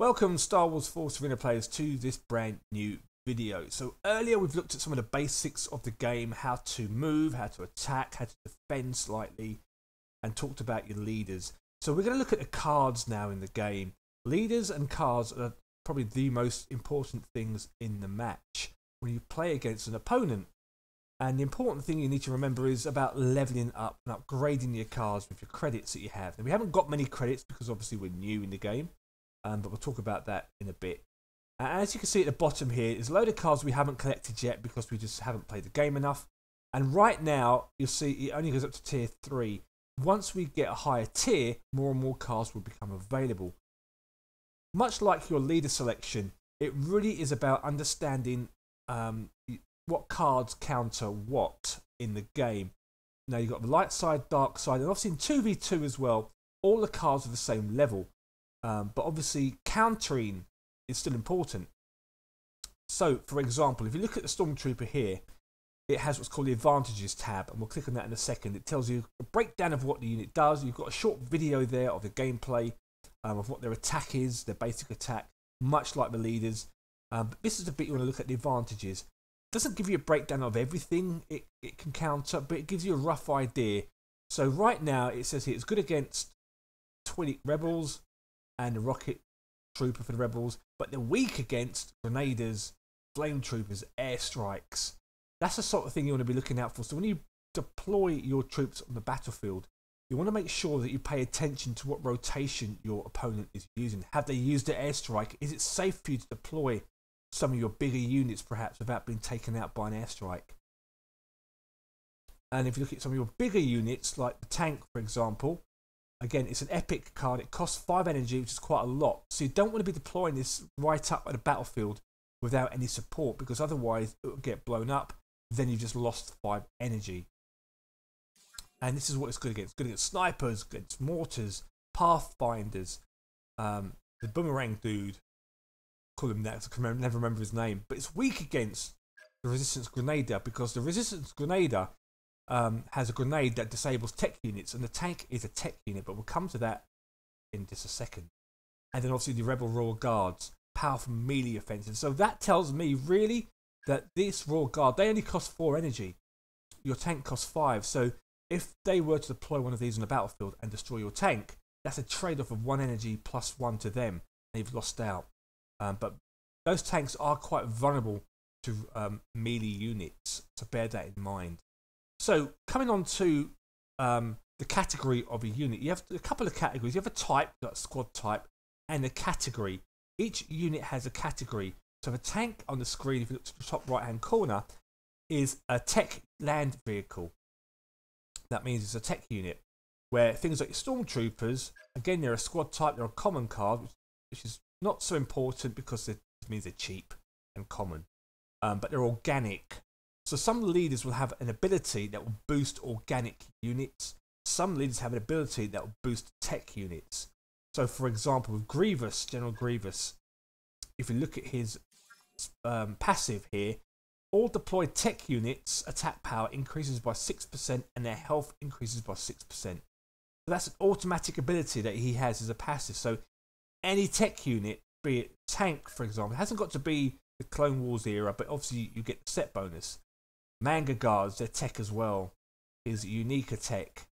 Welcome Star Wars Force Arena players to this brand new video. So earlier we've looked at some of the basics of the game, how to move, how to attack, how to defend slightly, and talked about your leaders. So we're going to look at the cards now in the game. Leaders and cards are probably the most important things in the match when you play against an opponent. And the important thing you need to remember is about leveling up and upgrading your cards with your credits that you have. And we haven't got many credits because obviously we're new in the game. But we'll talk about that in a bit. As you can see at the bottom here, there's a load of cards we haven't collected yet because we just haven't played the game enough. And right now, you'll see it only goes up to tier 3. Once we get a higher tier, more and more cards will become available. Much like your leader selection, it really is about understanding what cards counter what in the game. Now you've got the light side, dark side, and obviously in 2v2 as well, all the cards are the same level. But obviously countering is still important. So for example, if you look at the Stormtrooper here, it has what's called the advantages tab, and we'll click on that in a second. It tells you a breakdown of what the unit does. You've got a short video there of the gameplay, of what their attack is, their basic attack, much like the leaders. But this is the bit you want to look at, the advantages. It doesn't give you a breakdown of everything it can counter, but it gives you a rough idea. So right now it says here it's good against 20 rebels and the rocket trooper for the rebels, but they're weak against grenadiers, flame troopers, airstrikes. That's the sort of thing you want to be looking out for. So when you deploy your troops on the battlefield, you want to make sure that you pay attention to what rotation your opponent is using. Have they used an airstrike? Is it safe for you to deploy some of your bigger units perhaps without being taken out by an airstrike? And if you look at some of your bigger units, like the tank for example, again, it's an epic card. It costs 5 energy, which is quite a lot. So you don't want to be deploying this right up at the battlefield without any support, because otherwise it will get blown up. Then you've just lost 5 energy. And this is what it's good against. It's good against snipers, against mortars, pathfinders, the boomerang dude. Call him that, I can never remember his name. But it's weak against the resistance grenadier, because the resistance grenadier has a grenade that disables tech units, and the tank is a tech unit, but we'll come to that in just a second. And then obviously the Rebel Royal Guards, powerful melee offensive. So that tells me really that this Royal Guard, they only cost 4 energy. Your tank costs 5. So if they were to deploy one of these on the battlefield and destroy your tank, that's a trade-off of 1 energy plus 1 to them. They've lost out. But those tanks are quite vulnerable to melee units, so bear that in mind. So coming on to the category of a unit, you have a couple of categories. You have a type, like squad type, and a category. Each unit has a category. So the tank on the screen, if you look to the top right hand corner, is a tech land vehicle. That means it's a tech unit, where things like your Stormtroopers, again they're a squad type, they're a common card, which is not so important because it means they're cheap and common, but they're organic. So some leaders will have an ability that will boost organic units. Some leaders have an ability that will boost tech units. So for example, with Grievous, General Grievous, if you look at his passive here, all deployed tech units attack power increases by 6% and their health increases by 6%. So that's an automatic ability that he has as a passive. So any tech unit, be it tank for example, it hasn't got to be the Clone Wars era, but obviously you get the set bonus. Manga guards, their tech as well is unique tech.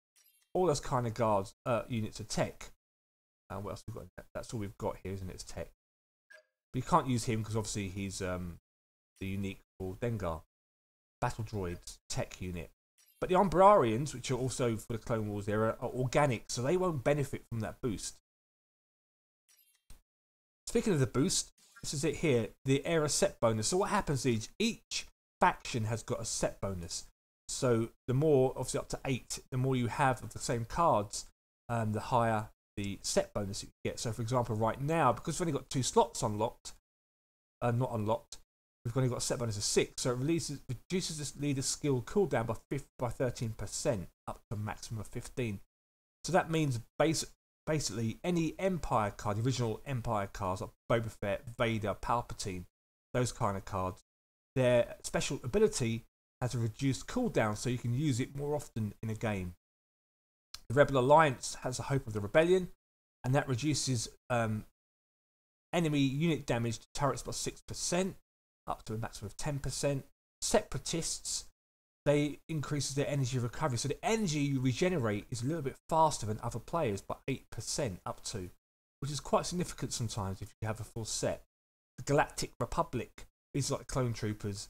All those kind of guards, units are tech. What else we've got? That's all we've got here, isn't it? It's tech. But you can't use him because obviously he's the unique for Dengar. Battle droids, tech unit. But the Umbrarians, which are also for the Clone Wars era, are organic, so they won't benefit from that boost. Speaking of the boost, this is it here, the era set bonus. So what happens is each faction has got a set bonus. So the more, obviously up to 8, the more you have of the same cards, the higher the set bonus you get. So for example, right now, because we've only got 2 slots unlocked, not unlocked, we've only got a set bonus of 6. So it reduces this leader's skill cooldown by 13% up to a maximum of 15. So that means basically any Empire card, the original Empire cards like Boba Fett, Vader, Palpatine, those kind of cards, their special ability has a reduced cooldown, so you can use it more often in a game. The Rebel Alliance has a Hope of the Rebellion, and that reduces enemy unit damage to turrets by 6%, up to a maximum of 10%. Separatists, they increases their energy recovery. So the energy you regenerate is a little bit faster than other players by 8% up to, which is quite significant sometimes if you have a full set. The Galactic Republic is like clone troopers,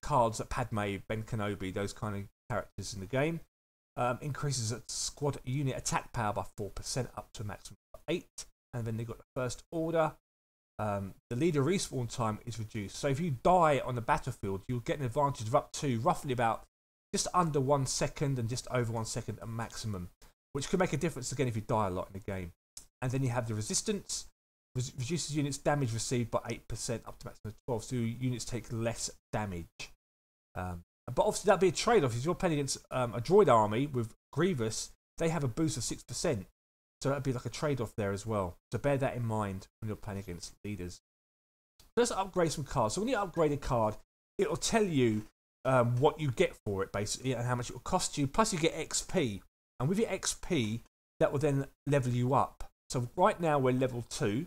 cards that Padme, Ben Kenobi, those kind of characters in the game. Increases a squad unit attack power by 4% up to a maximum of 8. And then they've got the First Order. The leader respawn time is reduced. So if you die on the battlefield, you'll get an advantage of up to roughly about just under 1 second and just over 1 second at maximum, which could make a difference again if you die a lot in the game. And then you have the resistance, reduces units damage received by 8% up to maximum of 12, so units take less damage. But obviously that'd be a trade-off. If you're playing against a droid army with Grievous, they have a boost of 6%. So that'd be like a trade-off there as well. So bear that in mind when you're playing against leaders. Let's upgrade some cards. So when you upgrade a card, it'll tell you what you get for it, basically, and how much it will cost you. Plus you get XP. And with your XP, that will then level you up. So right now we're level 2.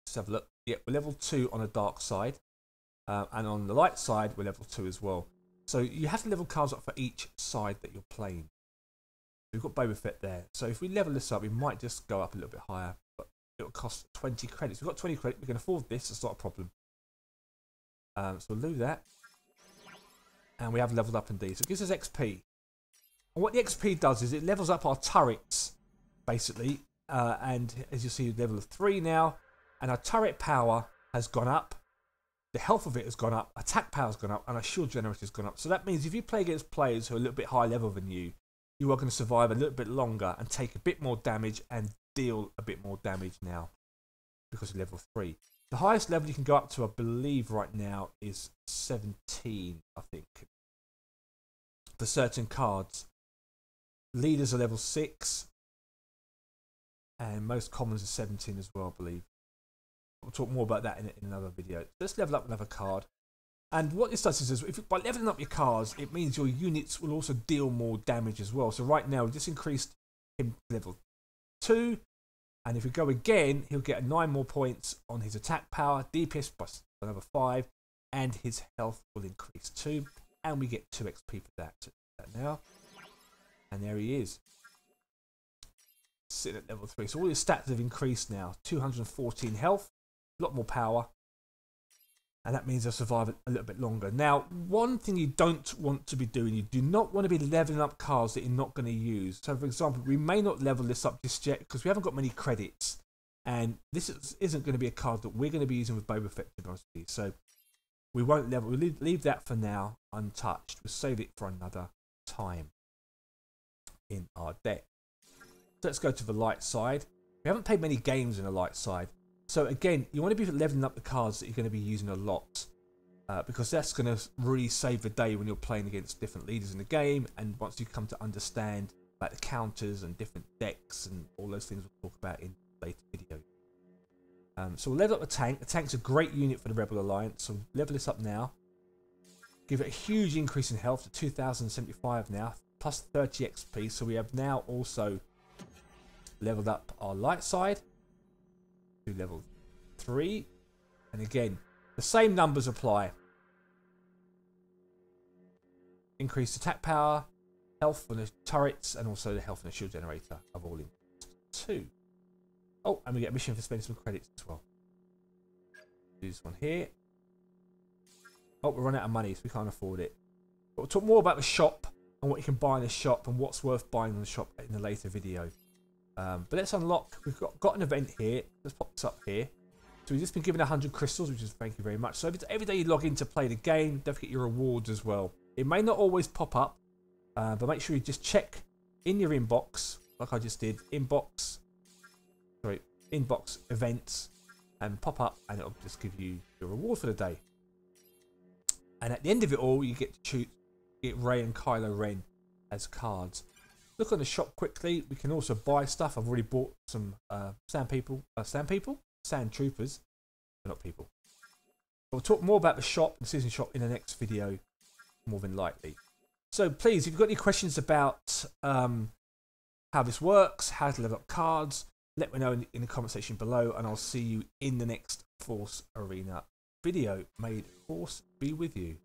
Let's have a look. Yeah, we're level 2 on the dark side. And on the light side, we're level 2 as well. So you have to level cards up for each side that you're playing. We've got Boba Fett there. So if we level this up, we might just go up a little bit higher. But it'll cost 20 credits. We've got 20 credits. We can afford this. It's not a problem. So we'll do that. And we have leveled up indeed. So it gives us XP. And what the XP does is it levels up our turrets, basically. And as you see, level of 3 now. And our turret power has gone up. The health of it has gone up. Attack power has gone up. And our shield generator has gone up. So that means if you play against players who are a little bit higher level than you, you are going to survive a little bit longer and take a bit more damage and deal a bit more damage now because of level 3. The highest level you can go up to, I believe, right now is 17, I think, for certain cards. Leaders are level 6, and most commons are 17 as well, I believe. We'll talk more about that in another video. Let's level up another card. And what this does is, by leveling up your cards, it means your units will also deal more damage as well. So right now, we just increased him to level 2. And if we go again, he'll get 9 more points on his attack power, DPS plus another 5, and his health will increase too. And we get 2 XP for that. So that now. And there he is. Sitting at level 3. So all his stats have increased now. 214 health, a lot more power. And that means they'll survive a little bit longer. Now, one thing you don't want to be doing, you do not want to be leveling up cards that you're not going to use. So, for example, we may not level this up just yet because we haven't got many credits. And this isn't going to be a card that we're going to be using with Boba Fett, to be honest with you. So, we won't level. We'll leave that for now untouched. We'll save it for another time in our deck. So, let's go to the light side. We haven't played many games in the light side. So again, you want to be leveling up the cards that you're going to be using a lot because that's going to really save the day when you're playing against different leaders in the game, and once you come to understand about the counters and different decks and all those things we'll talk about in later videos. So we'll level up the tank. The tank's a great unit for the Rebel Alliance, so level this up now. Give it a huge increase in health to 2075 now, plus 30 XP, so we have now also leveled up our light side to level 3, and again the same numbers apply. Increased attack power, health on the turrets, and also the health on the shield generator of all in 2. Oh, and we get a mission for spending some credits as well. Do this one here. Oh, we're running out of money, so we can't afford it. But we'll talk more about the shop and what you can buy in the shop and what's worth buying in the shop in a later video. But let's unlock. We've got an event here. Let's pop this up here. So we've just been given 100 crystals, which is thank you very much. So every day you log in to play the game, don't forget your rewards as well. It may not always pop up, but make sure you just check in your inbox, like I just did. Inbox events, and pop up, and it'll just give you your reward for the day. And at the end of it all, you get to get Rey and Kylo Ren as cards. Look on the shop quickly. We can also buy stuff. I've already bought some sand troopers. They're not people. But we'll talk more about the shop, the season shop, in the next video, more than likely. So please, if you've got any questions about how this works, how to level up cards, let me know in the comment section below, and I'll see you in the next Force Arena video. May Force be with you.